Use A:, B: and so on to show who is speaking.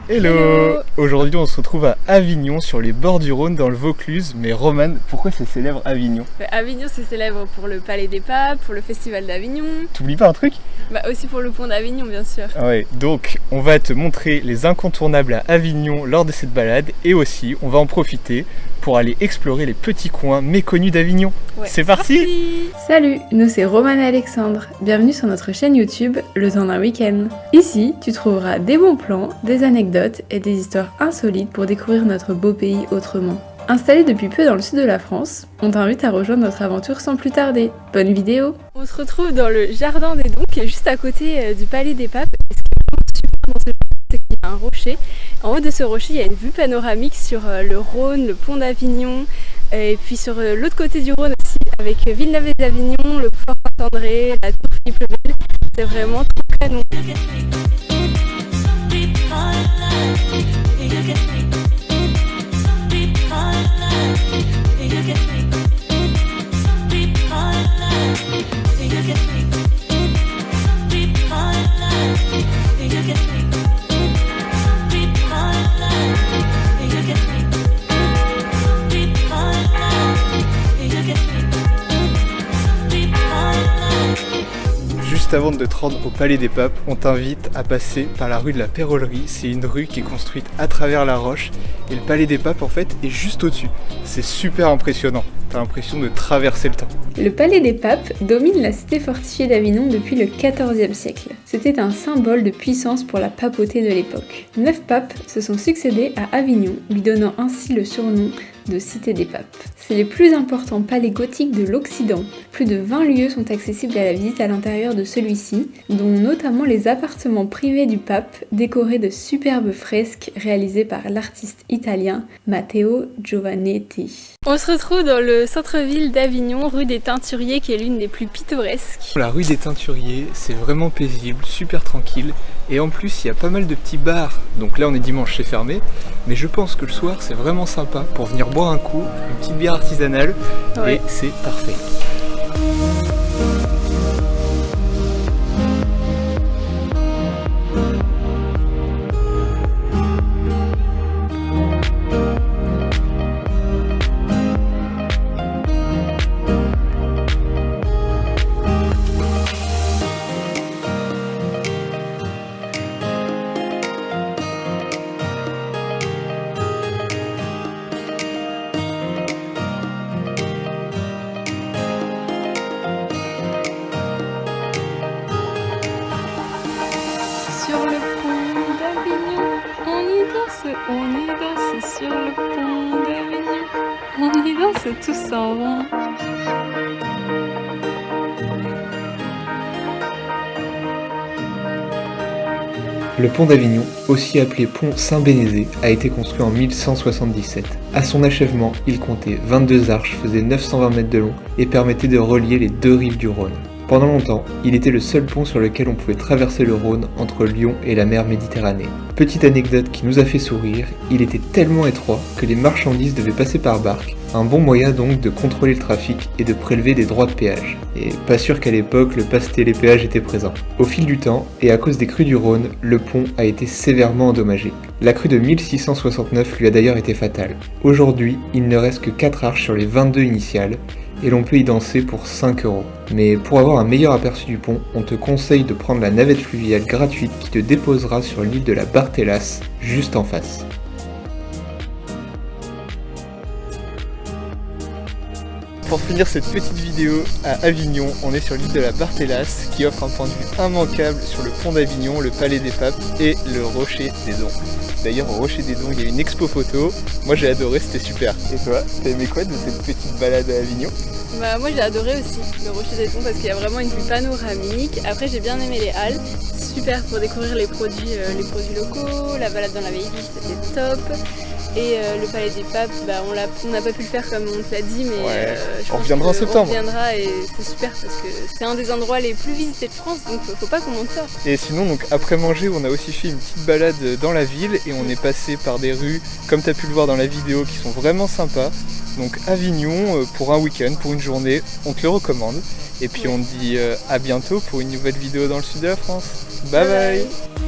A: Hello,
B: Hello.
A: Aujourd'hui on se retrouve à Avignon, sur les bords du Rhône, dans le Vaucluse. Mais Romane, pourquoi c'est célèbre Avignon?
B: Avignon, c'est célèbre pour le Palais des Papes, pour le Festival d'Avignon,
A: T'oublies pas un truc?
B: aussi pour le pont d'Avignon, bien sûr.
A: Ouais, donc on va te montrer les incontournables à Avignon lors de cette balade. Et aussi, on va en profiter pour aller explorer les petits coins méconnus d'Avignon.
B: Ouais,
A: C'est parti.
C: Salut, nous c'est Romane et Alexandre. Bienvenue sur notre chaîne YouTube, Le Temps d'un Week-end. Ici, tu trouveras des bons plans, des anecdotes et des histoires insolites pour découvrir notre beau pays autrement. Installé depuis peu dans le sud de la France, on t'invite à rejoindre notre aventure sans plus tarder. Bonne vidéo!
B: On se retrouve dans le Jardin des Dons, qui est juste à côté du Palais des Papes. Et ce qui est vraiment super dans ce jardin, c'est qu'il y a un rocher. En haut de ce rocher, il y a une vue panoramique sur le Rhône, le pont d'Avignon, et puis sur l'autre côté du Rhône aussi, avec Villeneuve-les-Avignon, le fort Saint-André, la tour Philippe le Bel. C'est vraiment trop canon.
A: Juste avant de te rendre au Palais des Papes, on t'invite à passer par la rue de la Pérollerie. C'est une rue qui est construite à travers la roche et le Palais des Papes en fait est juste au-dessus. C'est super impressionnant, t'as l'impression de traverser le temps.
C: Le Palais des Papes domine la cité fortifiée d'Avignon depuis le XIVe siècle. C'était un symbole de puissance pour la papauté de l'époque. 9 papes se sont succédés à Avignon, lui donnant ainsi le surnom de Cité des Papes. C'est les plus importants palais gothiques de l'Occident. Plus de 20 lieux sont accessibles à la visite à l'intérieur de celui-ci, dont notamment les appartements privés du pape, décorés de superbes fresques réalisées par l'artiste italien Matteo Giovannetti.
B: On se retrouve dans le centre-ville d'Avignon, rue des Teinturiers, qui est l'une des plus pittoresques.
A: La rue des Teinturiers, c'est vraiment paisible, super tranquille. Et en plus, il y a pas mal de petits bars. Donc là, on est dimanche, c'est fermé. Mais je pense que le soir, c'est vraiment sympa pour venir boire un coup, une petite bière artisanale.
B: Ouais.
A: Et c'est parfait.
B: Sur le pont d'Avignon, on y danse sur le pont d'Avignon, on y danse tous en rond.
A: Le pont d'Avignon, aussi appelé pont Saint-Bénézé, a été construit en 1177. À son achèvement, il comptait 22 arches, faisait 920 mètres de long et permettait de relier les deux rives du Rhône. Pendant longtemps, il était le seul pont sur lequel on pouvait traverser le Rhône entre Lyon et la mer Méditerranée. Petite anecdote qui nous a fait sourire, il était tellement étroit que les marchandises devaient passer par barque, un bon moyen donc de contrôler le trafic et de prélever des droits de péage. Et pas sûr qu'à l'époque le passe télépéage était présent. Au fil du temps, et à cause des crues du Rhône, le pont a été sévèrement endommagé. La crue de 1669 lui a d'ailleurs été fatale. Aujourd'hui, il ne reste que 4 arches sur les 22 initiales, et l'on peut y danser pour 5 €. Mais pour avoir un meilleur aperçu du pont, on te conseille de prendre la navette fluviale gratuite qui te déposera sur l'île de la Barthélas, juste en face. Pour finir cette petite vidéo à Avignon, on est sur l'île de la Barthélas qui offre un point de vue immanquable sur le pont d'Avignon, le Palais des Papes et le Rocher des Dons. D'ailleurs au Rocher des Dons il y a une expo photo, moi j'ai adoré, c'était super. Et toi, t'as aimé quoi de cette petite balade à Avignon?
B: Moi j'ai adoré aussi le Rocher des Dons parce qu'il y a vraiment une vue panoramique. Après j'ai bien aimé les halles, super pour découvrir les produits locaux, la balade dans la vieille ville c'était top. Et le Palais des Papes, on n'a pas pu le faire comme on te l'a dit, mais je
A: on
B: pense
A: reviendra en septembre.
B: On reviendra et c'est super parce que c'est un des endroits les plus visités de France, donc faut pas qu'on monte ça.
A: Et sinon, donc après manger, on a aussi fait une petite balade dans la ville et on est passé par des rues, comme tu as pu le voir dans la vidéo, qui sont vraiment sympas. Donc Avignon, pour un week-end, pour une journée, on te le recommande. Et puis on te dit à bientôt pour une nouvelle vidéo dans le sud de la France. Bye bye.